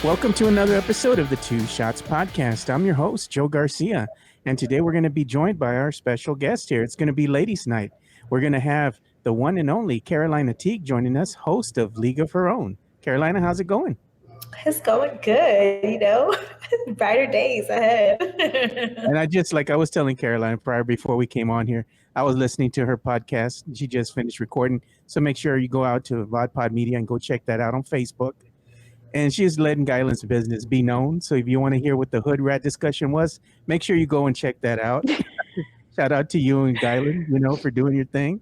Welcome to another episode of the Two Shots Podcast. I'm your host, Joe Garcia, and today we're going to be joined by our special guest here. It's going to be Ladies' Night. We're going to have the one and only Carolina Teague joining us, host of League of Her Own. Carolina, how's it going? It's going good, brighter days ahead. And I was telling Carolina prior before we came on here, I was listening to her podcast. She just finished recording. So make sure you go out to VodPod Media and go check that out on Facebook. And she's letting Guyland's business be known. So if you want to hear what the hood rat discussion was, make sure you go and check that out. Shout out to you and Guyland, for doing your thing.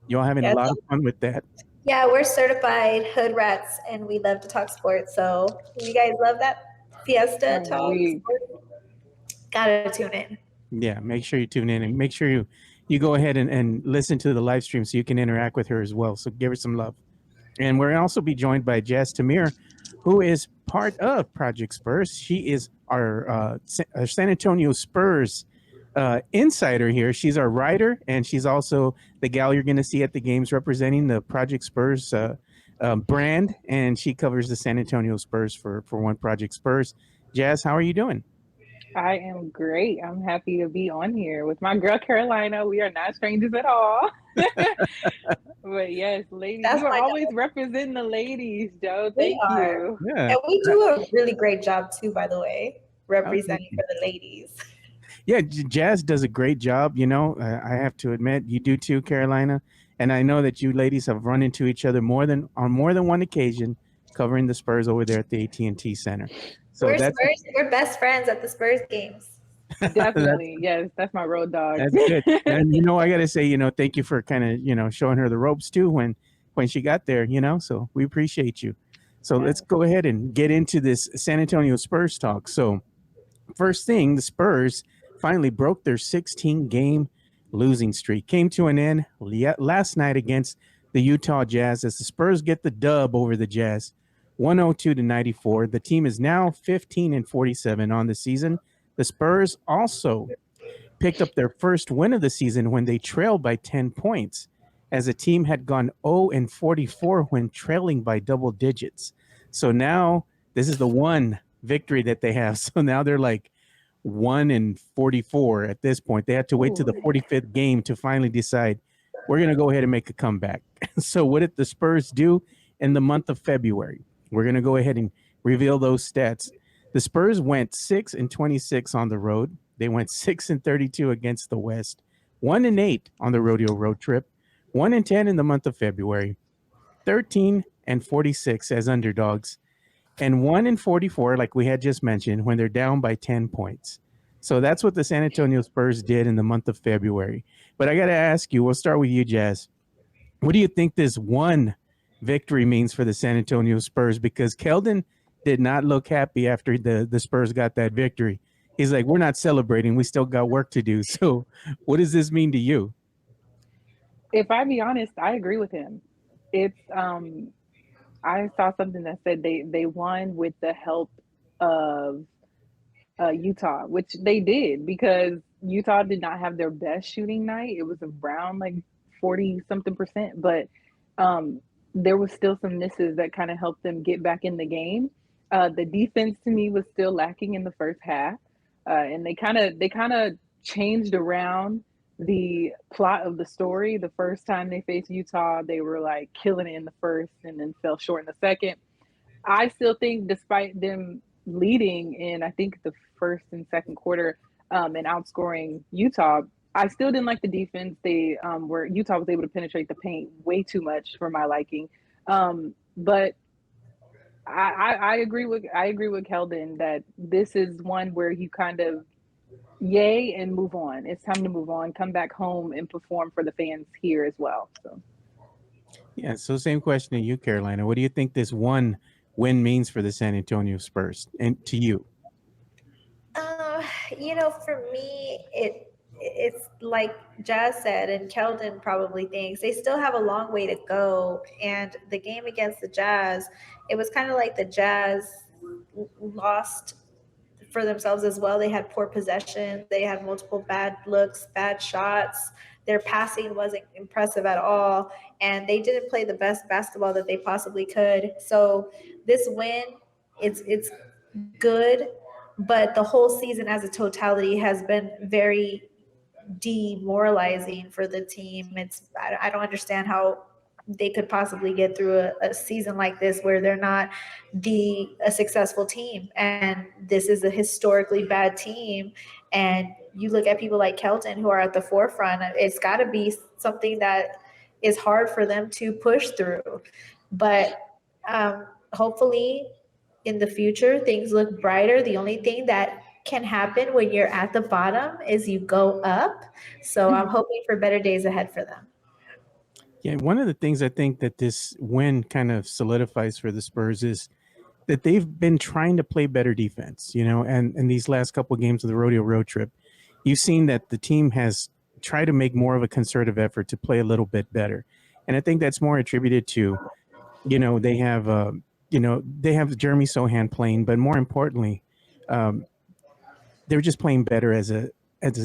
Y'all having a lot of fun with that. Yeah, we're certified hood rats, and we love to talk sports. So you guys love that fiesta talk. Gotta tune in. Yeah, make sure you tune in and make sure you go ahead and listen to the live stream so you can interact with her as well. So give her some love. And we're also be joined by Jazz Tamir, who is part of Project Spurs. She is our San Antonio Spurs insider here. She's our writer, and she's also the gal you're going to see at the games representing the Project Spurs brand. And she covers the San Antonio Spurs for One Project Spurs. Jazz, how are you doing? I am great. I'm happy to be on here with my girl Carolina. We are not strangers at all. But yes, ladies, you are always representing the ladies, Joe. Thank you. Yeah. And we do a really great job too, by the way, representing for the ladies. Yeah, Jazz does a great job. I have to admit, you do too, Carolina. And I know that you ladies have run into each other on more than one occasion, covering the Spurs over there at the AT&T Center. So we're best friends at the Spurs games. Definitely. Yes, that's my road dog. That's good. And I got to say, thank you for kind of, showing her the ropes too when she got there, so we appreciate you. So let's go ahead and get into this San Antonio Spurs talk. So first thing, the Spurs finally broke their 16-game losing streak. Came to an end last night against the Utah Jazz as the Spurs get the dub over the Jazz, 102-94. The team is now 15-47 on the season. The Spurs also picked up their first win of the season when they trailed by 10 points, as the team had gone 0-44 when trailing by double digits. So now this is the one victory that they have. So now they're like 1-44 at this point. They had to wait to the 45th game to finally decide we're going to go ahead and make a comeback. So what did the Spurs do in the month of February? We're going to go ahead and reveal those stats. The Spurs went 6-26 on the road. They went 6-32 against the West, 1-8 on the rodeo road trip, 1-10 in the month of February, 13-46 as underdogs, and 1-44, like we had just mentioned, when they're down by 10 points. So that's what the San Antonio Spurs did in the month of February. But I got to ask you, we'll start with you, Jazz. What do you think this one victory means for the San Antonio Spurs? Because Keldon did not look happy after the Spurs got that victory. He's like, we're not celebrating. We still got work to do. So what does this mean to you? If I be honest, I agree with him. It's I saw something that said they won with the help of Utah, which they did, because Utah did not have their best shooting night. It was around like 40-something%, but there was still some misses that kind of helped them get back in the game. The defense to me was still lacking in the first half, and they kind of changed around the plot of the story. The first time they faced Utah, they were like killing it in the first and then fell short in the second. I still think, despite them leading in, I think, the first and second quarter and outscoring Utah, I still didn't like the defense. Where Utah was able to penetrate the paint way too much for my liking. But I agree with Keldon that this is one where you kind of yay and move on. It's time to move on, come back home and perform for the fans here as well. So yeah, so same question to you, Carolina. What do you think this one win means for the San Antonio Spurs and to you? For me, it's like Jazz said, and Keldon probably thinks they still have a long way to go. And the game against the Jazz, it was kind of like the Jazz lost for themselves as well. They had poor possession. They had multiple bad looks, bad shots. Their passing wasn't impressive at all. And they didn't play the best basketball that they possibly could. So this win it's good, but the whole season as a totality has been very demoralizing for the team. I don't understand how they could possibly get through a season like this where they're not a successful team, and this is a historically bad team. And you look at people like Keldon who are at the forefront. It's got to be something that is hard for them to push through. But hopefully in the future things look brighter. The only thing that can happen when you're at the bottom is you go up. So I'm hoping for better days ahead for them. Yeah, one of the things I think that this win kind of solidifies for the Spurs is that they've been trying to play better defense, and in these last couple of games of the rodeo road trip, you've seen that the team has tried to make more of a concerted effort to play a little bit better. And I think that's more attributed to, they have, they have Jeremy Sohan playing, but more importantly, they're just playing better as a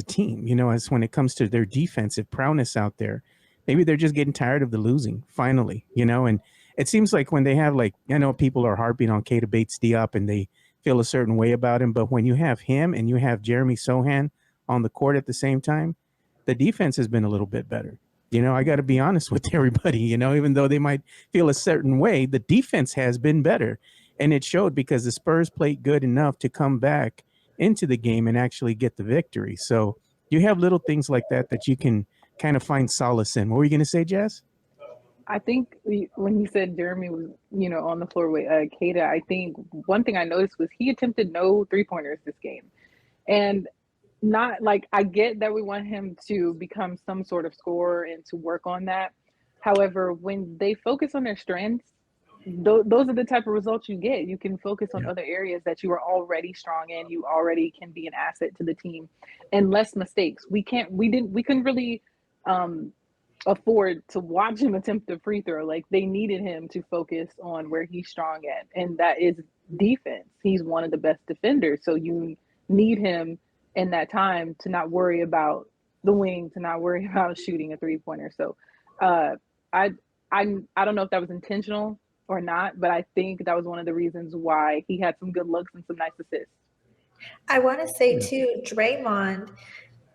team, as when it comes to their defensive prowess out there. Maybe they're just getting tired of the losing finally, and it seems like when they have, like, I know people are harping on Keita Bates-Diop and they feel a certain way about him, but when you have him and you have Jeremy Sohan on the court at the same time, the defense has been a little bit better. I got to be honest with everybody, even though they might feel a certain way, the defense has been better. And it showed because the Spurs played good enough to come back into the game and actually get the victory. So you have little things like that you can kind of find solace in. What were you going to say, Jazz? I think when you said Jeremy was, on the floor with Keita, I think one thing I noticed was he attempted no three-pointers this game. And not like, I get that we want him to become some sort of scorer and to work on that. However, when they focus on their strengths, those are the type of results you get. You can focus on other areas that you are already strong in. You already can be an asset to the team, and less mistakes. We couldn't really afford to watch him attempt a free throw. Like, they needed him to focus on where he's strong at, and that is defense. He's one of the best defenders, so you need him in that time to not worry about the wing, to not worry about shooting a three-pointer. So I don't know if that was intentional or not, but I think that was one of the reasons why he had some good looks and some nice assists. I want to say too, Draymond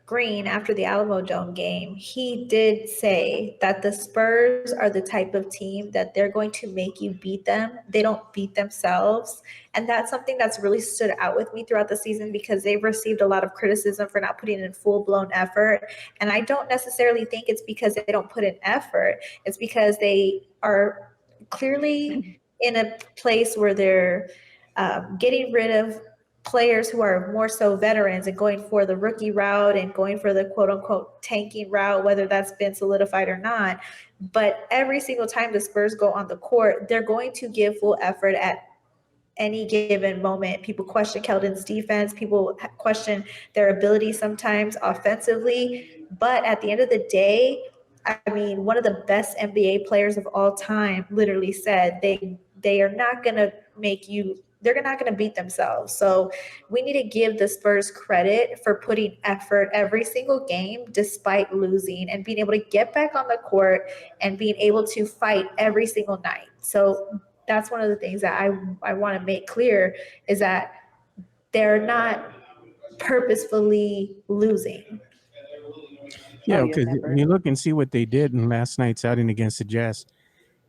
Green, after the Alamo Dome game, he did say that the Spurs are the type of team that they're going to make you beat them. They don't beat themselves. And that's something that's really stood out with me throughout the season, because they've received a lot of criticism for not putting in full-blown effort. And I don't necessarily think it's because they don't put in effort. It's because they are clearly in a place where they're getting rid of players who are more so veterans and going for the rookie route and going for the quote unquote tanking route, whether that's been solidified or not. But every single time the Spurs go on the court, they're going to give full effort at any given moment. People question Keldon's defense. People question their ability sometimes offensively. But at the end of the day, I mean, one of the best NBA players of all time literally said they are not going to they're not going to beat themselves. So we need to give the Spurs credit for putting effort every single game despite losing, and being able to get back on the court and being able to fight every single night. So that's one of the things that I want to make clear, is that they're not purposefully losing. Yeah, because you look and see what they did in last night's outing against the Jazz.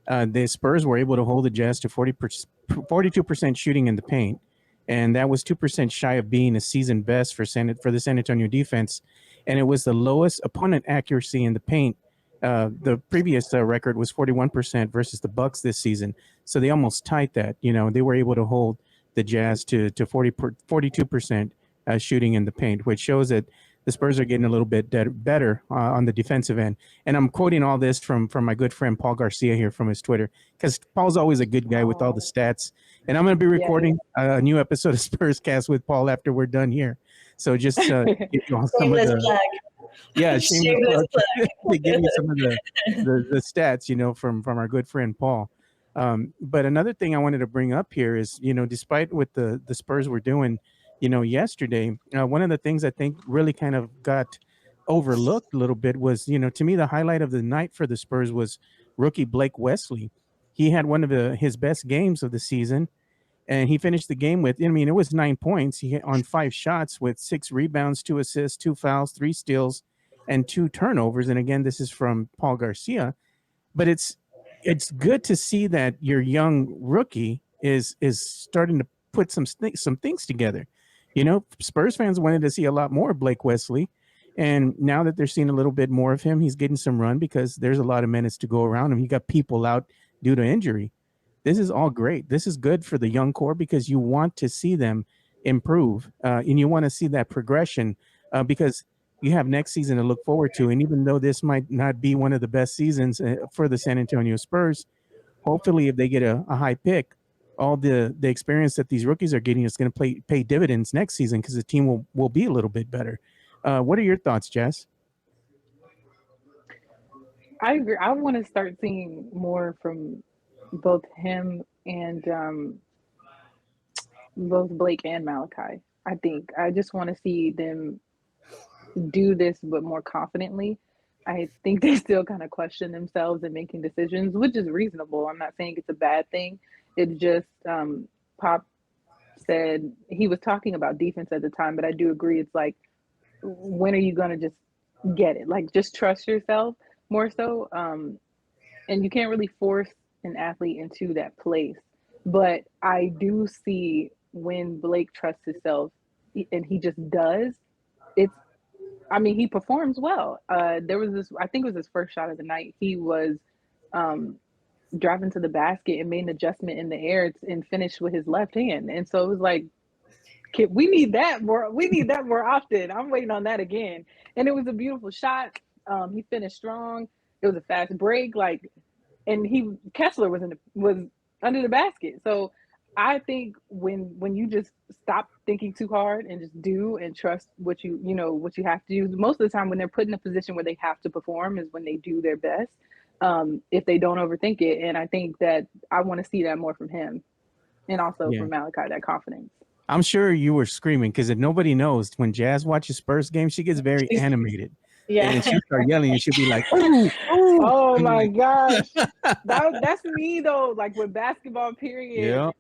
The Spurs were able to hold the Jazz to 42% shooting in the paint, and that was 2% shy of being a season best for the San Antonio defense, and it was the lowest opponent accuracy in the paint. The previous record was 41% versus the Bucks this season, so they almost tied that. They were able to hold the Jazz to 42% shooting in the paint, which shows that the Spurs are getting a little bit better on the defensive end. And I'm quoting all this from my good friend Paul Garcia here from his Twitter, because Paul's always a good guy with all the stats. And I'm going to be recording a new episode of Spurs Cast with Paul after we're done here. So just give you some of the shameless plug. To give you some of the stats, from our good friend Paul. But another thing I wanted to bring up here is, despite what the Spurs were doing, yesterday, one of the things I think really kind of got overlooked a little bit was, to me, the highlight of the night for the Spurs was rookie Blake Wesley. He had one of his best games of the season, And he finished the game with, I mean, it was 9 points. He hit on 5 shots with 6 rebounds, 2 assists, 2 fouls, 3 steals, and 2 turnovers. And again, this is from Paul Garcia. But it's good to see that your young rookie is starting to put some things together. You know, Spurs fans wanted to see a lot more of Blake Wesley. And now that they're seeing a little bit more of him, he's getting some run because there's a lot of minutes to go around him. You got people out due to injury. This is all great. This is good for the young core because you want to see them improve and you want to see that progression because you have next season to look forward to. And even though this might not be one of the best seasons for the San Antonio Spurs, hopefully if they get a high pick, all the experience that these rookies are getting is going to pay dividends next season because the team will be a little bit better. What are your thoughts, Jess? I agree. I want to start seeing more from both him and both Blake and Malachi. I think I just want to see them do this, but more confidently. I think they still kind of question themselves and making decisions, which is reasonable. I'm not saying it's a bad thing. It's just Pop said he was talking about defense at the time, but I do agree. It's like, when are you going to just get it? Like, just trust yourself more so. And you can't really force an athlete into that place. But I do see when Blake trusts himself and he just does, he performs well. There was this, I think it was his first shot of the night. He was driving to the basket and made an adjustment in the air and finished with his left hand. And so it was like, we need that more. We need that more often. I'm waiting on that again. And it was a beautiful shot. He finished strong. It was a fast break. And Kessler was under the basket. So I think when you just stop thinking too hard and just do and trust what you have to do. Most of the time when they're put in a position where they have to perform is when they do their best. If they don't overthink it. And I think that I want to see that more from him and also from Malachi, that confidence. I'm sure you were screaming because if nobody knows, when Jazz watches Spurs games, she gets very animated. Yeah. And she'll start yelling and she'll be like, ooh, oh my gosh. That's me though. Like with basketball period,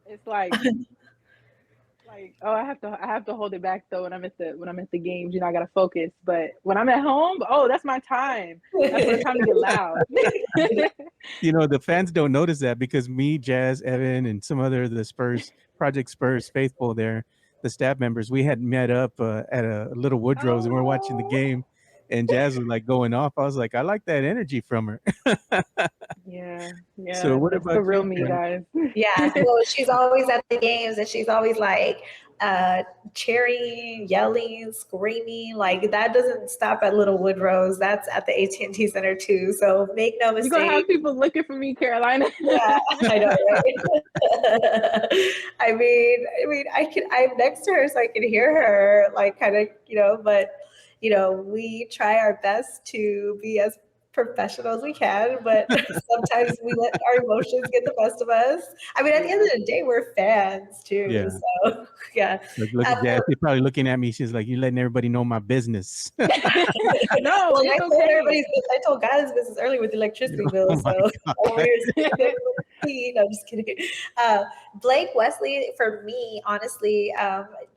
it's like I have to hold it back though when I'm at the games, I gotta focus. But when I'm at home, that's my time. That's my time to get loud. The fans don't notice that because me, Jazz, Evan, and some other the Spurs, Project Spurs faithful there, the staff members, we had met up at a Little Woodrow's and we're watching the game. And Jazz was like going off. I was like, I like that energy from her. Yeah. So what about the real me, guys? Yeah. Well, she's always at the games and she's always like cheering, yelling, screaming. Like that doesn't stop at Little Woodrow's. That's at the AT&T Center too. So make no mistake. You're gonna have people looking for me, Carolina. Yeah, I know, right? I'm next to her so I can hear her, like kind of, but we try our best to be as professional as we can, but sometimes we let our emotions get the best of us. I mean, at the end of the day, we're fans too. Yeah. So yeah. Look at Jazz. She's probably looking at me. She's like, "You letting everybody know my business." No, well, I told God's business earlier with the electricity bill. So no, just kidding. Blake Wesley, for me, honestly,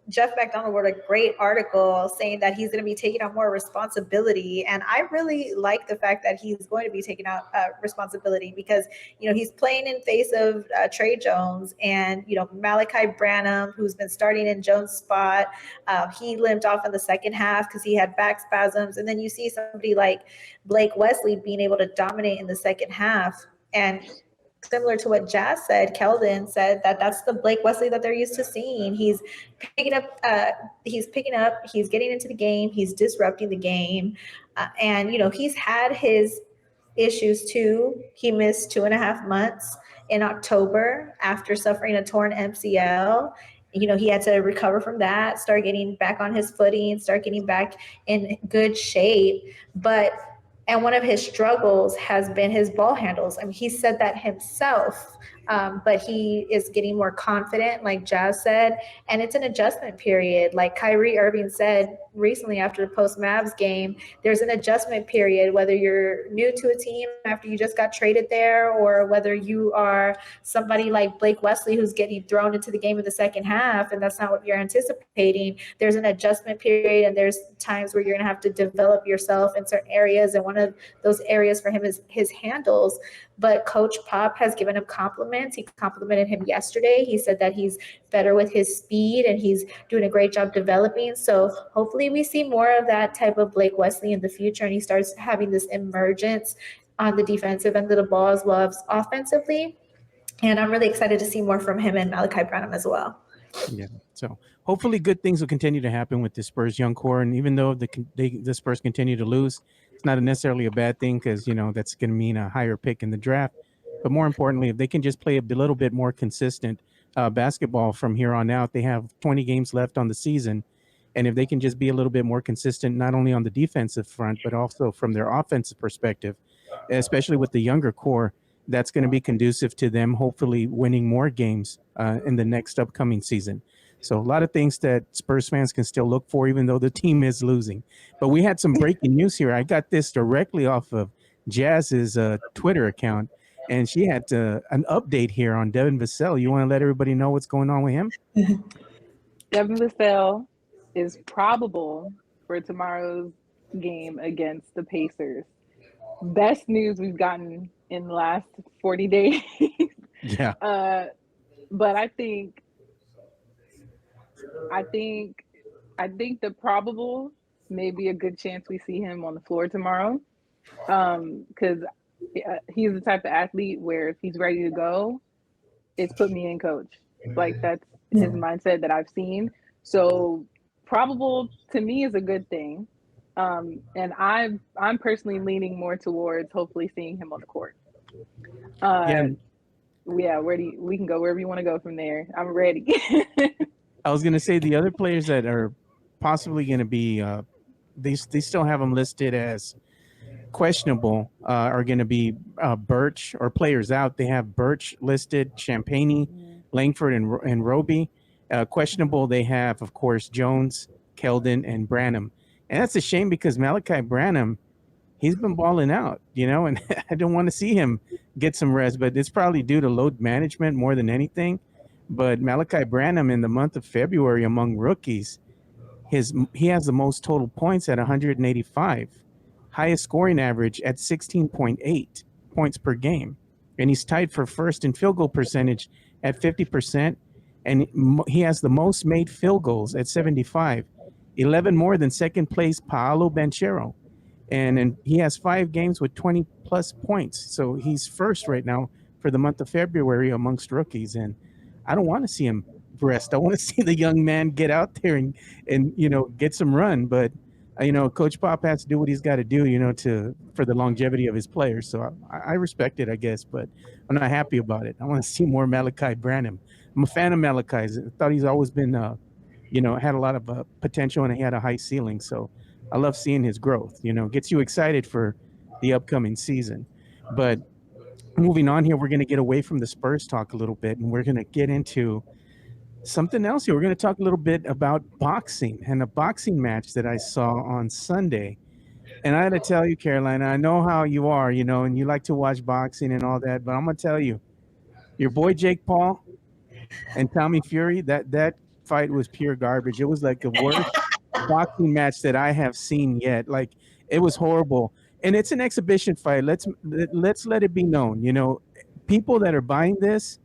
Jeff McDonald wrote a great article saying that he's going to be taking on more responsibility. And I really like the fact that he's going to be taking out responsibility because, he's playing in face of Trey Jones and, Malachi Branham, who's been starting in Jones' spot. He limped off in the second half because he had back spasms. And then you see somebody like Blake Wesley being able to dominate in the second half. And similar to what Jazz said, Keldon said that's the Blake Wesley that they're used to seeing. He's picking up, he's getting into the game, he's disrupting the game. And, he's had his issues too. He missed 2.5 months in October after suffering a torn MCL. He had to recover from that, start getting back on his footing, start getting back in good shape. And one of his struggles has been his ball handles. I mean, he said that himself but he is getting more confident, like Jazz said, and it's an adjustment period. Like Kyrie Irving said recently after the post Mavs game, there's an adjustment period, whether you're new to a team after you just got traded there, or whether you are somebody like Blake Wesley who's getting thrown into the game in the second half and that's not what you're anticipating. There's an adjustment period, and there's times where you're going to have to develop yourself in certain areas, and one of those areas for him is his handles. But Coach Pop has given him compliments. He complimented him yesterday. He said that he's better with his speed and he's doing a great job developing. So hopefully we see more of that type of Blake Wesley in the future, and he starts having this emergence on the defensive end of the ball as well as offensively. And I'm really excited to see more from him and Malachi Branham as well. Yeah. So hopefully good things will continue to happen with the Spurs young core. And even though the Spurs continue to lose, it's not necessarily a bad thing because, you know, that's going to mean a higher pick in the draft. But more importantly, if they can just play a little bit more consistent basketball from here on out, they have 20 games left on the season. And if they can just be a little bit more consistent, not only on the defensive front, but also from their offensive perspective, especially with the younger core, that's going to be conducive to them hopefully winning more games in the next upcoming season. So a lot of things that Spurs fans can still look for, even though the team is losing. But we had some breaking news here. I got this directly off of Jazz's Twitter account, and she had an update here on Devin Vassell. You want to let everybody know what's going on with him? Devin Vassell is probable for tomorrow's game against the Pacers. Best news we've gotten in the last 40 days. Yeah. But I think the probable may be a good chance we see him on the floor tomorrow. Because he's the type of athlete where if he's ready to go, it's put me in, coach. Like that's his mindset that I've seen. So probable to me is a good thing. And I'm personally leaning more towards hopefully seeing him on the court. Yeah, we can go wherever you want to go from there. I'm ready. I was going to say the other players that are possibly going to be, they still have them listed as questionable, are going to be Birch, or players out. They have Birch listed, Champagny, Langford, and Roby. Questionable, they have, of course, Jones, Keldon, and Branham. And that's a shame because Malachi Branham, he's been balling out, you know, and I don't want to see him get some rest, but it's probably due to load management more than anything. But Malachi Branham in the month of February among rookies, he has the most total points at 185, highest scoring average at 16.8 points per game. And he's tied for first in field goal percentage at 50%. And he has the most made field goals at 75, 11 more than second place Paolo Banchero. And he has 5 games with 20 plus points. So he's first right now for the month of February amongst rookies. And I don't want to see him rest. I want to see the young man get out there and you know, get some run. But, you know, Coach Pop has to do what he's got to do, you know, for the longevity of his players. So I respect it, I guess, but I'm not happy about it. I want to see more Malachi Branham. I'm a fan of Malachi's. I thought he's always been, you know, had a lot of potential and he had a high ceiling. So I love seeing his growth, you know, gets you excited for the upcoming season. But moving on here, we're going to get away from the Spurs talk a little bit, and we're going to get into something else here. We're going to talk a little bit about boxing and a boxing match that I saw on Sunday. And I had to tell you, Carolina, I know how you are, you know, and you like to watch boxing and all that, but I'm going to tell you, your boy Jake Paul and Tommy Fury, that fight was pure garbage. It was like the worst boxing match that I have seen yet. Like, it was horrible. And it's an exhibition fight. Let's let it be known, you know, people that are buying this,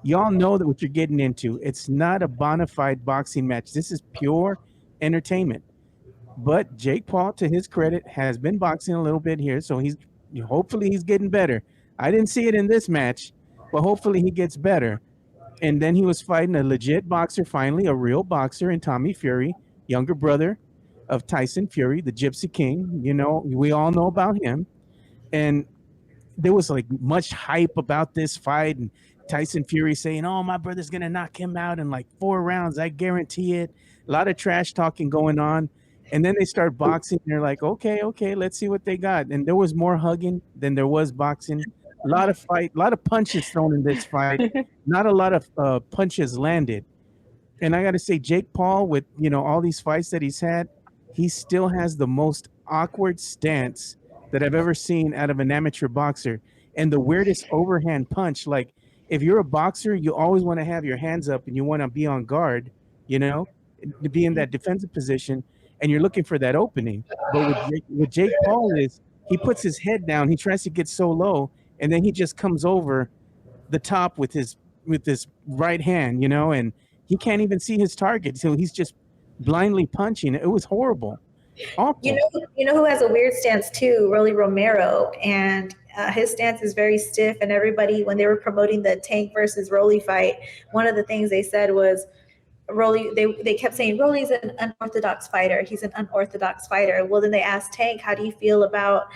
y'all know that what you're getting into. It's not a bona fide boxing match. This is pure entertainment. But Jake Paul, to his credit, has been boxing a little bit here, so hopefully he's getting better. I didn't see it in this match, but hopefully he gets better. And then he was fighting a legit boxer, finally, a real boxer in Tommy Fury, younger brother of Tyson Fury, the Gypsy King. You know, we all know about him. And there was like much hype about this fight, and Tyson Fury saying, "Oh, my brother's gonna knock him out in like 4 rounds. I guarantee it." A lot of trash talking going on. And then they start boxing. And they're like, okay, let's see what they got. And there was more hugging than there was boxing. A lot of fight, a lot of punches thrown in this fight. Not a lot of punches landed. And I got to say, Jake Paul, with all these fights that he's had, he still has the most awkward stance that I've ever seen out of an amateur boxer, and the weirdest overhand punch. Like, if you're a boxer, you always want to have your hands up and you want to be on guard, to be in that defensive position, and you're looking for that opening. But with Jake Paul is he puts his head down, he tries to get so low, and then he just comes over the top with his right hand, and he can't even see his target, so he's just blindly punching. It was horrible, awful. You know who has a weird stance too? Rolly Romero, and his stance is very stiff. And everybody, when they were promoting the Tank versus Rolly fight, one of the things they said was Rolly. They kept saying Rolly's an unorthodox fighter. He's an unorthodox fighter. Well, then they asked Tank, "How do you feel about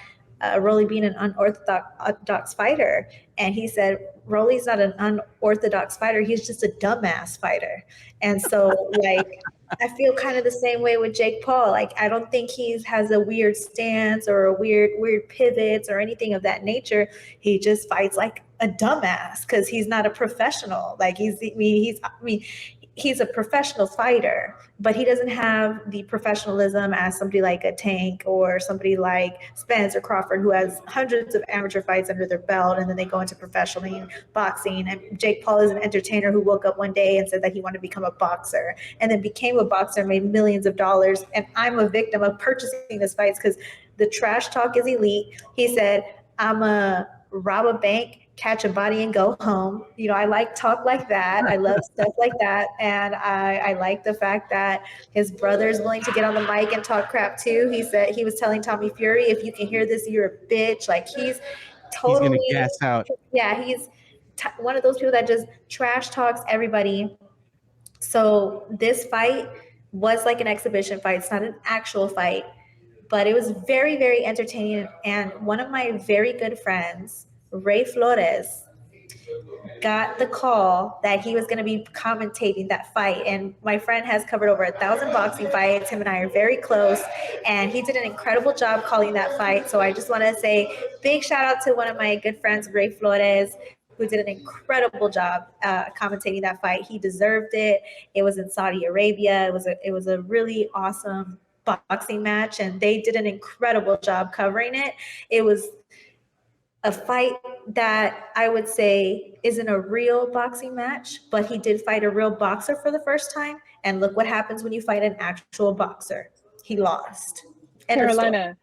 Rolly being an unorthodox fighter?" And he said, Rolly's not an unorthodox fighter. He's just a dumbass fighter. And so, like, I feel kind of the same way with Jake Paul. Like, I don't think he has a weird stance or a weird pivots or anything of that nature. He just fights like a dumbass because he's not a professional. Like, he's a professional fighter, but he doesn't have the professionalism as somebody like a Tank or somebody like Spence or Crawford, who has hundreds of amateur fights under their belt, and then they go into professional boxing. And Jake Paul is an entertainer who woke up one day and said that he wanted to become a boxer, and then became a boxer, made millions of dollars. And I'm a victim of purchasing his fights because the trash talk is elite. He said, I'm a rob a bank, catch a body, and go home. I like talk like that. I love stuff like that. And I like the fact that his brother's willing to get on the mic and talk crap too. He said, he was telling Tommy Fury, if you can hear this, you're a bitch. Like, he's totally, he's gonna gas out. Yeah, he's one of those people that just trash talks everybody. So this fight was like an exhibition fight. It's not an actual fight, but it was very, very entertaining. And one of my very good friends, Ray Flores, got the call that he was going to be commentating that fight. And my friend has covered over 1,000 boxing fights. Him and I are very close, and he did an incredible job calling that fight. So I just want to say big shout out to one of my good friends, Ray Flores, who did an incredible job commentating that fight. He deserved it. It was in Saudi Arabia. It was a really awesome boxing match, and they did an incredible job covering it. It was a fight that I would say isn't a real boxing match, but he did fight a real boxer for the first time. And look what happens when you fight an actual boxer. He lost. Carolina,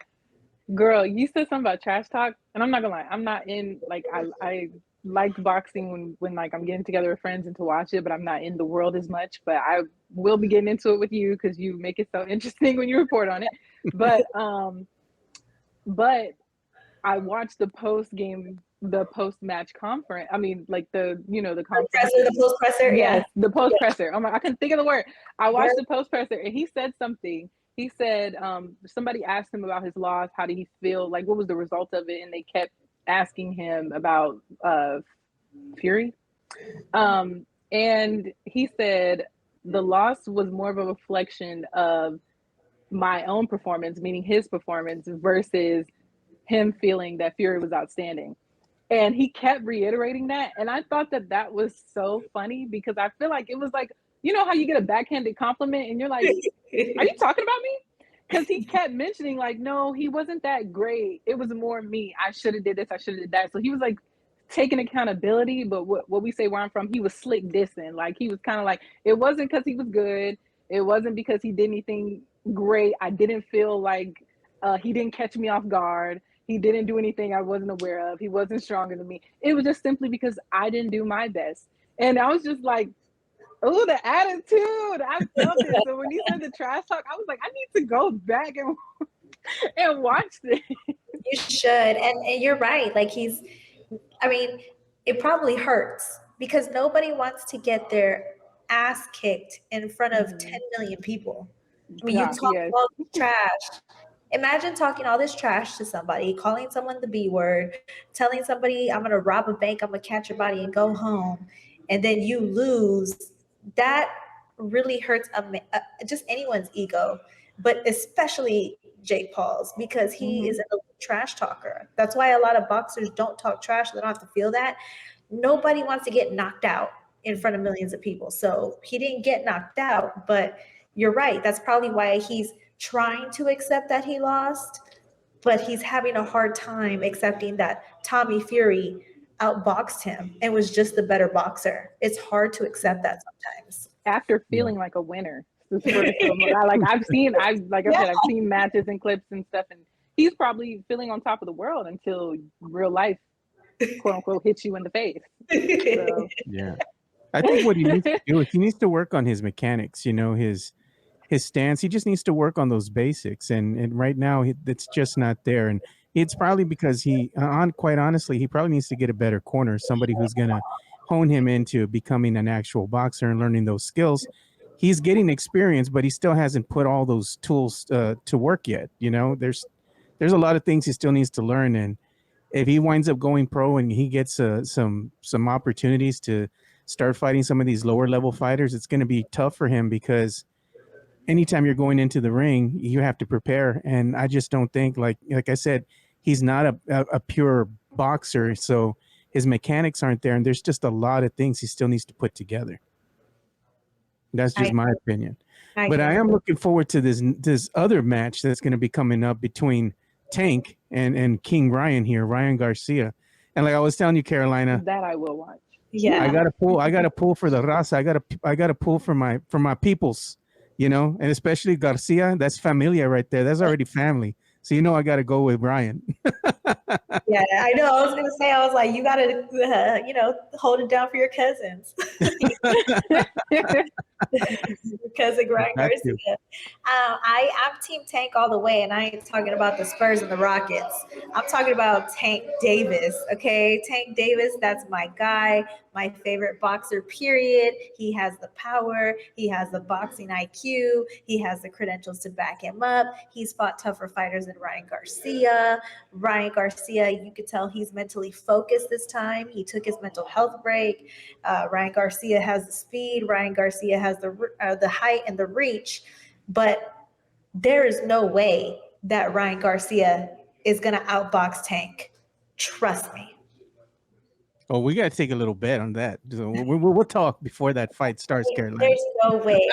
girl, you said something about trash talk, and I'm not gonna lie, I'm not in, like, I like boxing when like I'm getting together with friends and to watch it, but I'm not in the world as much. But I will be getting into it with you because you make it so interesting when you report on it. But I watched the post match conference. I mean, like the conference. The post presser. Yes, the post presser. Oh my, I couldn't think of the word. I watched the post presser, and he said something. He said somebody asked him about his loss. How did he feel? Like, what was the result of it? And they kept asking him about Fury. And he said the loss was more of a reflection of my own performance, meaning his performance, versus him feeling that Fury was outstanding. And he kept reiterating that. And I thought that was so funny, because I feel like it was like, you know how you get a backhanded compliment and you're like, are you talking about me? Because he kept mentioning, like, no, he wasn't that great. It was more me. I should have did this. I should have did that. So he was like taking accountability. But what we say where I'm from, he was slick dissing. Like, he was kind of like, it wasn't because he was good. It wasn't because he did anything great. I didn't feel like he didn't catch me off guard. He didn't do anything I wasn't aware of. He wasn't stronger than me. It was just simply because I didn't do my best. And I was just like, oh, the attitude. I felt it. So when he said the trash talk, I was like, I need to go back and watch this. You should. And you're right. Like, it probably hurts because nobody wants to get their ass kicked in front of 10 million people. I mean, you talk all this trash. Imagine talking all this trash to somebody, calling someone the B word, telling somebody, I'm going to rob a bank, I'm going to catch your body and go home, and then you lose. That really hurts just anyone's ego, but especially Jake Paul's because he is a trash talker. That's why a lot of boxers don't talk trash. They don't have to feel that. Nobody wants to get knocked out in front of millions of people. So he didn't get knocked out, but you're right. That's probably why he's trying to accept that he lost, but he's having a hard time accepting that Tommy Fury outboxed him and was just the better boxer. It's hard to accept that sometimes. After feeling like a winner. I've seen matches and clips and stuff, and he's probably feeling on top of the world until real life, quote unquote, hits you in the face. So. Yeah. I think what he needs to do is he needs to work on his mechanics, you know, his stance. He just needs to work on those basics. And right now it's just not there. And it's probably because quite honestly, he probably needs to get a better corner, somebody who's going to hone him into becoming an actual boxer and learning those skills. He's getting experience, but he still hasn't put all those tools to work yet. You know, there's a lot of things he still needs to learn. And if he winds up going pro and he gets some opportunities to start fighting some of these lower level fighters, it's going to be tough for him because anytime you're going into the ring, you have to prepare. And I just don't think, like I said, he's not a pure boxer. So his mechanics aren't there. And there's just a lot of things he still needs to put together. That's just my opinion. But I am looking forward to this other match that's going to be coming up between Tank and King Ryan here, Ryan Garcia. And like I was telling you, Carolina, that I will watch. Yeah, I got to pull for the raza. I got to pull for my peoples, you know, and especially Garcia. That's familia right there. That's already family. So you know I got to go with Ryan. Yeah, I know. I was gonna say, I was like, you gotta, hold it down for your cousins. Cousin Ryan Garcia. I'm Team Tank all the way, and I ain't talking about the Spurs and the Rockets. I'm talking about Tank Davis. Okay, Tank Davis. That's my guy. My favorite boxer. Period. He has the power. He has the boxing IQ. He has the credentials to back him up. He's fought tougher fighters than Ryan Garcia. Ryan Garcia, you could tell he's mentally focused this time. He took his mental health break. Ryan Garcia has the speed. Ryan Garcia has the height and the reach. But there is no way that Ryan Garcia is going to outbox Tank. Trust me. Oh, we got to take a little bet on that. So we'll talk before that fight starts, Carolina. There's no way.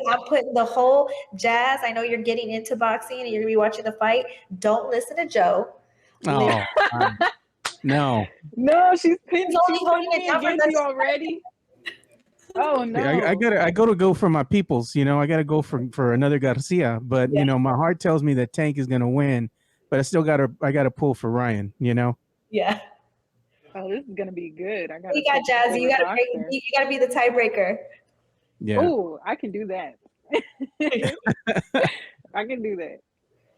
I'm putting the whole Jazz. I know you're getting into boxing and you're going to be watching the fight. Don't listen to Joe. Oh, no. No, she's pinning it down against you already. Oh no! I gotta go for my peoples. You know, I gotta go for another Garcia. But you know, my heart tells me that Tank is gonna win. But I gotta pull for Ryan. You know. Yeah. Oh, this is gonna be good. You got Jazz. You gotta be the tiebreaker. Yeah. Oh, I can do that. I can do that.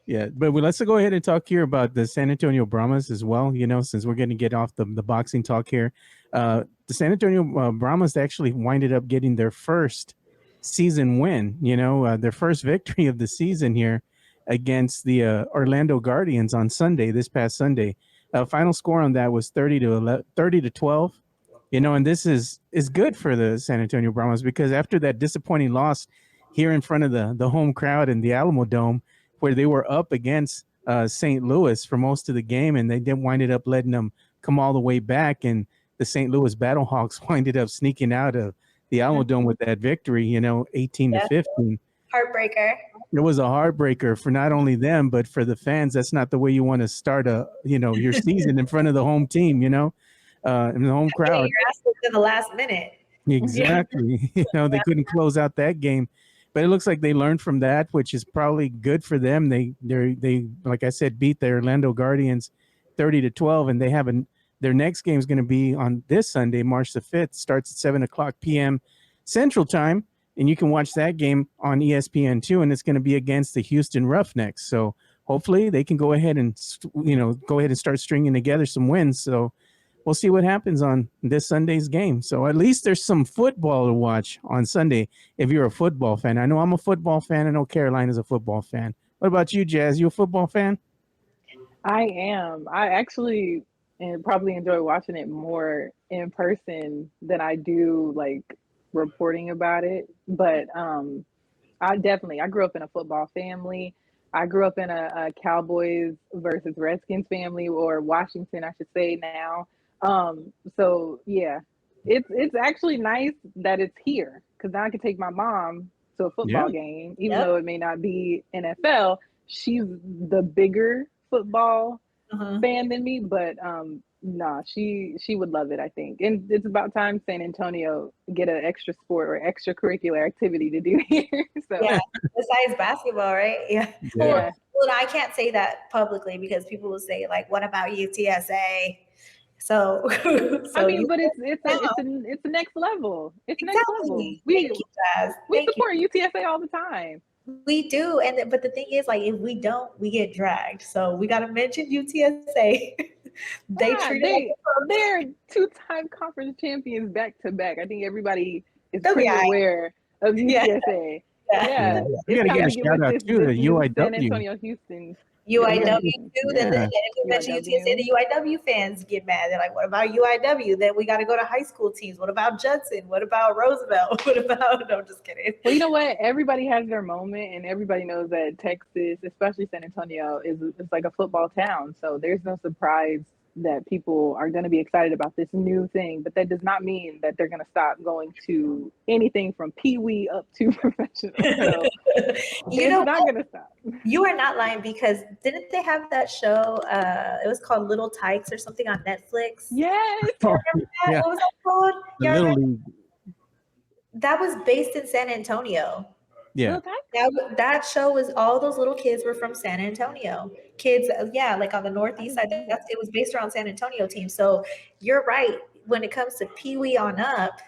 Yeah, but let's go ahead and talk here about the San Antonio Brahmas as well. You know, since we're going to get off the boxing talk here, the San Antonio Brahmas actually winded up getting their first season win. You know, their first victory of the season here against the Orlando Guardians on Sunday, this past Sunday. Final score on that was 30-12. You know, and this is good for the San Antonio Brahmas because after that disappointing loss here in front of the home crowd in the Alamo Dome, where they were up against St. Louis for most of the game, and they didn't wind up letting them come all the way back, and the St. Louis Battlehawks winded up sneaking out of the Alamo Dome with that victory, you know, 18-15. Heartbreaker. It was a heartbreaker for not only them, but for the fans. That's not the way you want to start your season in front of the home team, you know, in the home crowd. You're asking in the last minute. Exactly. You know, they couldn't close out that game. But it looks like they learned from that, which is probably good for them. They like I said, beat the Orlando Guardians 30-12, and they have their next game is going to be on this Sunday, March the 5th. Starts at 7:00 p.m. Central Time, and you can watch that game on ESPN2, and it's going to be against the Houston Roughnecks. So hopefully they can go ahead and start stringing together some wins. So we'll see what happens on this Sunday's game. So at least there's some football to watch on Sunday if you're a football fan. I know I'm a football fan. I know Carolina's a football fan. What about you, Jazz? You a football fan? I am. I actually probably enjoy watching it more in person than I do like reporting about it. But I grew up in a football family. I grew up in a Cowboys versus Redskins family, or Washington, I should say now. So yeah, it's actually nice that it's here, because now I can take my mom to a football game, even though it may not be NFL. She's the bigger football fan than me, but nah, she would love it, I think. And it's about time San Antonio get an extra sport or extracurricular activity to do here. So Yeah, besides basketball, right? Yeah. yeah. Well, I can't say that publicly because people will say like, "What about UTSA?" So, I so mean, but it's the next level. It's the next level. exactly. Thank you, Jazz. We Thank support UTSA all the time. We do, and but the thing is, like, if we don't, we get dragged. So we got to mention UTSA. They Yeah, treat it like they're two-time conference champions back to back. I think everybody is They'll be pretty all right. aware of UTSA. Yeah. We It's gotta time give a to get shout with out this to the new San UIW. Antonio Houston. UIW too. Then Yeah. if we mention UTSA, the UIW fans get mad. They're like, "What about UIW?" Then we got to go to high school teams. What about Judson? What about Roosevelt? What about? No, I'm just kidding. Well, you know what? Everybody has their moment, and everybody knows that Texas, especially San Antonio, is like a football town. So there's no surprise that people are going to be excited about this new thing. But that does not mean that they're going to stop going to anything from Pee Wee up to professional. So You know, it's not going to stop. you are not lying, because didn't they have that show? It was called Little Tykes or something on Netflix. Yes. Remember that? Yeah. What was that called? The Yeah, Little League. that was based in San Antonio. Yeah. That show was, all those little kids were from San Antonio. Kids, yeah, like on the northeast side. It was based around San Antonio team. So you're right. When it comes to Pee Wee on up,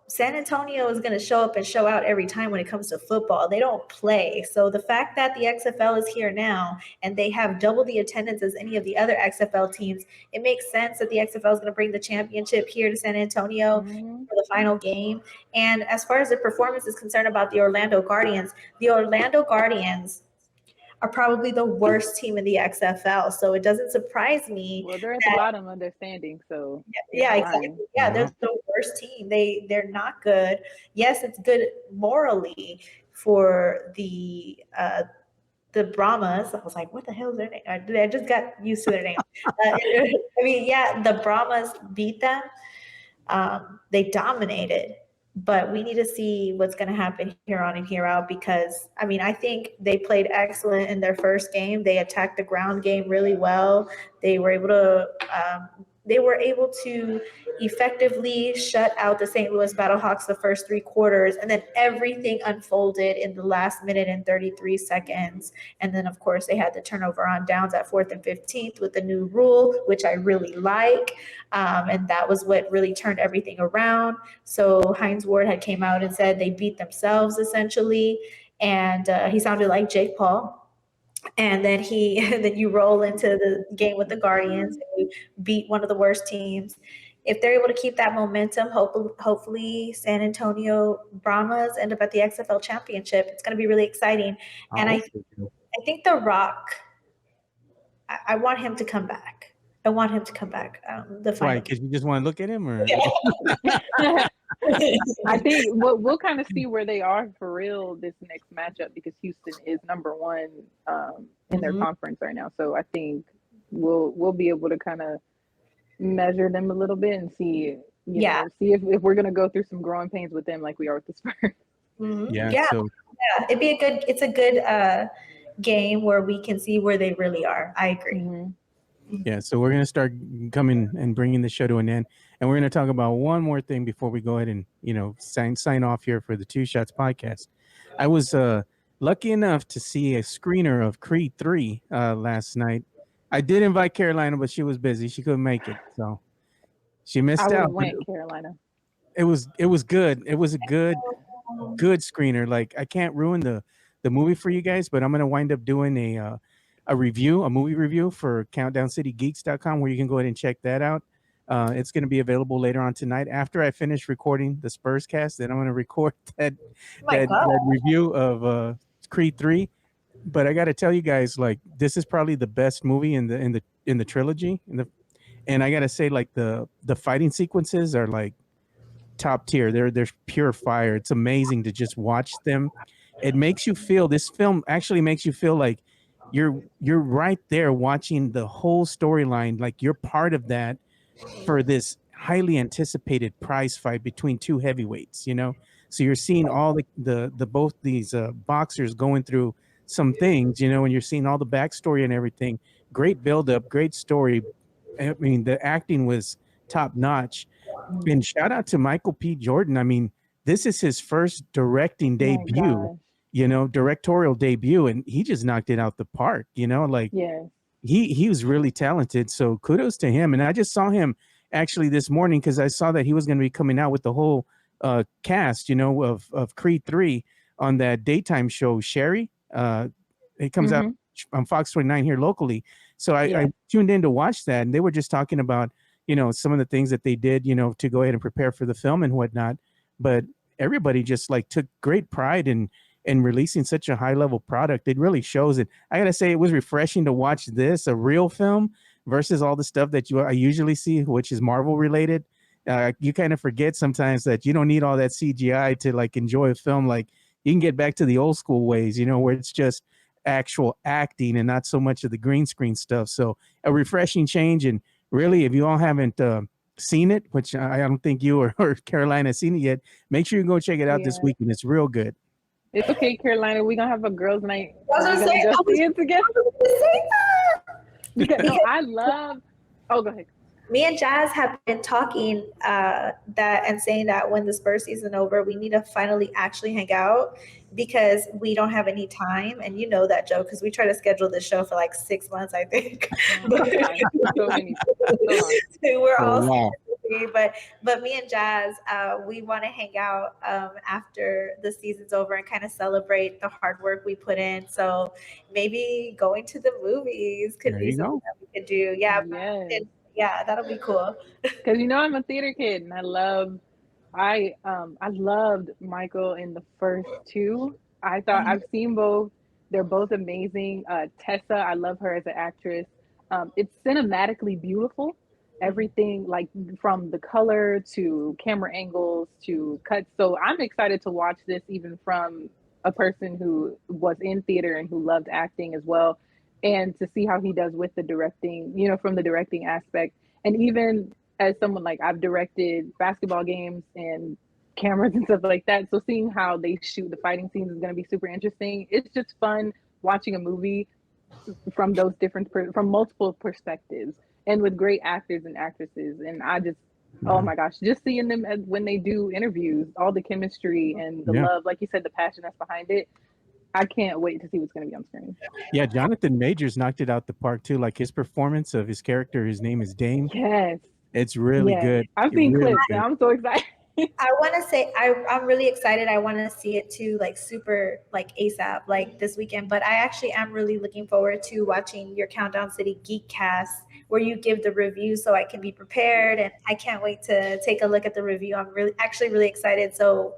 San Antonio is going to show up and show out every time when it comes to football. They don't play. So the fact that the XFL is here now and they have double the attendance as any of the other XFL teams, it makes sense that the XFL is going to bring the championship here to San Antonio for the final game. And as far as the performance is concerned about the Orlando Guardians are probably the worst team in the XFL. So it doesn't surprise me. Well, they're at the bottom of their standing, so yeah, exactly. Yeah, they're the worst team. They're not good. Yes, it's good morally for the Brahmas. I was like, what the hell is their name? I just got used to their name. I mean, yeah, the Brahmas beat them. They dominated. But we need to see what's going to happen here on and here out, because, I mean, I think they played excellent in their first game. They attacked the ground game really well. They were able to effectively shut out the St. Louis Battlehawks the first 3 quarters, and then everything unfolded in the last minute and 33 seconds. And then, of course, they had the turnover on downs at 4th and 15th with the new rule, which I really like. And that was what really turned everything around. So Hines Ward had came out and said they beat themselves, essentially. And he sounded like Jake Paul. And then then you roll into the game with the Guardians and you beat one of the worst teams. If they're able to keep that momentum, hopefully San Antonio Brahmas end up at the XFL championship. It's going to be really exciting. And I think The Rock, I want him to come back. The Why? Because you just want to look at him, or? I think we'll kind of see where they are for real this next matchup, because Houston is number 1 in their conference right now. So I think we'll be able to kind of measure them a little bit and see, see if we're gonna go through some growing pains with them like we are with the Spurs. It's a good game where we can see where they really are. I agree. Yeah, so we're going to start coming and bringing the show to an end. And we're going to talk about one more thing before we go ahead and, sign off here for the Two Shots podcast. I was lucky enough to see a screener of Creed 3 last night. I did invite Carolina, but she was busy. She couldn't make it. So she missed out. Carolina. It was good. It was a good screener. Like, I can't ruin the movie for you guys, but I'm going to wind up doing a movie review for countdowncitygeeks.com, where you can go ahead and check that out. It's going to be available later on tonight after I finish recording the Spurs cast. Then I'm going to record that review of Creed 3. But I got to tell you guys, like, this is probably the best movie in the trilogy. And I got to say, like, the fighting sequences are like top tier. They're pure fire. It's amazing to just watch them. It makes you feel, this film actually makes you feel like you're right there watching the whole storyline, like you're part of that for this highly anticipated prize fight between two heavyweights, you know. So you're seeing all the both these boxers going through some things, you know, and you're seeing all the backstory and everything. Great build up, great story. I mean, the acting was top notch. And shout out to Michael P. Jordan. I mean, this is his first directing My debut, gosh. you know, directorial debut, and he just knocked it out the park, you know, like Yes. he was really talented. So kudos to him. And I just saw him actually this morning because I saw that he was going to be coming out with the whole cast, you know, of Creed 3 on that daytime show, Sherry. It comes out Mm-hmm. on Fox 29 here locally. So Yeah. I tuned in to watch that, and they were just talking about, you know, some of the things that they did, you know, to go ahead and prepare for the film and whatnot. But everybody just like took great pride in releasing such a high level product. It really shows it. I gotta say, it was refreshing to watch this, a real film, versus all the stuff that I usually see, which is Marvel related. You kind of forget sometimes that you don't need all that CGI to like enjoy a film. Like you can get back to the old school ways, you know, where it's just actual acting and not so much of the green screen stuff. So a refreshing change. And really, if you all haven't seen it, which I don't think you or Carolina has seen it yet, make sure you go check it out this Yeah. weekend. It's real good. It's okay, Carolina. We're gonna have a girls' night. I was We're gonna gonna say, go I was see it together. gonna say that. Because no, I love. Oh, go ahead. Me and Jazz have been talking that and saying that when the Spurs season over, we need to finally actually hang out because we don't have any time. And you know that, Joe, because we try to schedule this show for like 6 months, I think. Oh my God, so many, so long. We're Oh, all wow. busy, but me and Jazz, we want to hang out after the season's over and kind of celebrate the hard work we put in. So maybe going to the movies could There be you something go. that we could do. Yeah, Yes, yeah, that'll be cool. because you know I'm a theater kid, and I loved Michael in the first two. I thought I've seen both. They're both amazing. Tessa, I love her as an actress. It's cinematically beautiful. Everything like from the color to camera angles to cuts. So I'm excited to watch this even from a person who was in theater and who loved acting as well, and to see how he does with the directing, you know, from the directing aspect. And even as someone like I've directed basketball games and cameras and stuff like that. So seeing how they shoot the fighting scenes is going to be super interesting. It's just fun watching a movie from those different from multiple perspectives and with great actors and actresses. And I just oh my gosh, just seeing them when they do interviews, all the chemistry and the Yeah. love, like you said, the passion that's behind it. I can't wait to see what's going to be on screen. Yeah, Jonathan Majors knocked it out the park too. Like his performance of his character, his name is Dame. Yes. It's really Yes. good. I've seen Really clips good. and I'm so excited. I want to say I'm really excited. I want to see it too, like super, like ASAP, like this weekend. But I actually am really looking forward to watching your Countdown City Geek Cast, where you give the review, so I can be prepared. And I can't wait to take a look at the review. I'm really excited. So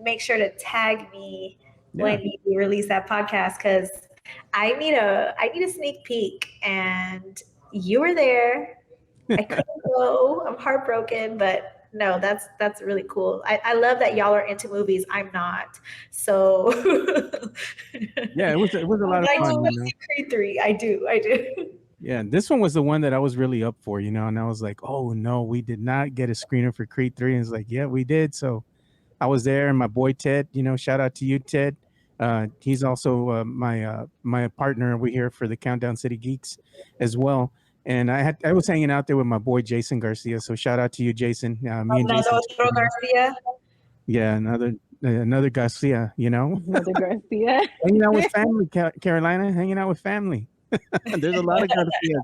make sure to tag me when you release that podcast, because I need a sneak peek. And you were there. I couldn't go. I'm heartbroken, but no, that's really cool. I love that y'all are into movies. I'm not. So Yeah, it was a lot of I fun. do You know? see Creed 3. I do. Yeah, this one was the one that I was really up for, you know, and I was like, oh no, we did not get a screener for Creed 3. And it's like, yeah, we did. So I was there, and my boy Ted, you know, shout out to you, Ted. He's also my partner over here for the Countdown City Geeks as well. And I was hanging out there with my boy Jason Garcia. So shout out to you, Jason. Me and Jason. Another Garcia. Yeah, another Garcia, you know. Another Garcia. Hanging out with family, Carolina. Hanging out with family. There's a lot of Garcias.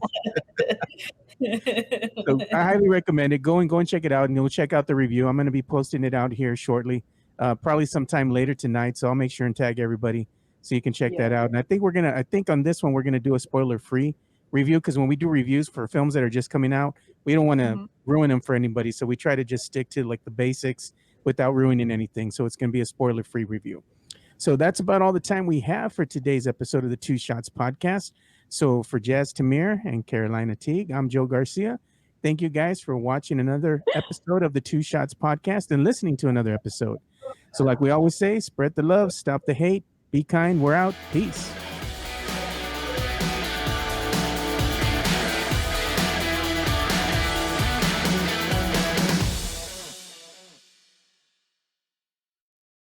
So I highly recommend it. Go and check it out, and you'll check out the review. I'm going to be posting it out here shortly, probably sometime later tonight. So I'll make sure and tag everybody so you can check that out. And I think on this one we're gonna do a spoiler-free review, because when we do reviews for films that are just coming out, we don't want to ruin them for anybody. So we try to just stick to like the basics without ruining anything. So it's going to be a spoiler-free review. So that's about all the time we have for today's episode of the Two Shots Podcast. So for Jazz Tamir and Carolina Teague, I'm Joe Garcia. Thank you guys for watching another episode of the Two Shots Podcast and listening to another episode. So like we always say, spread the love, stop the hate, be kind. We're out. Peace.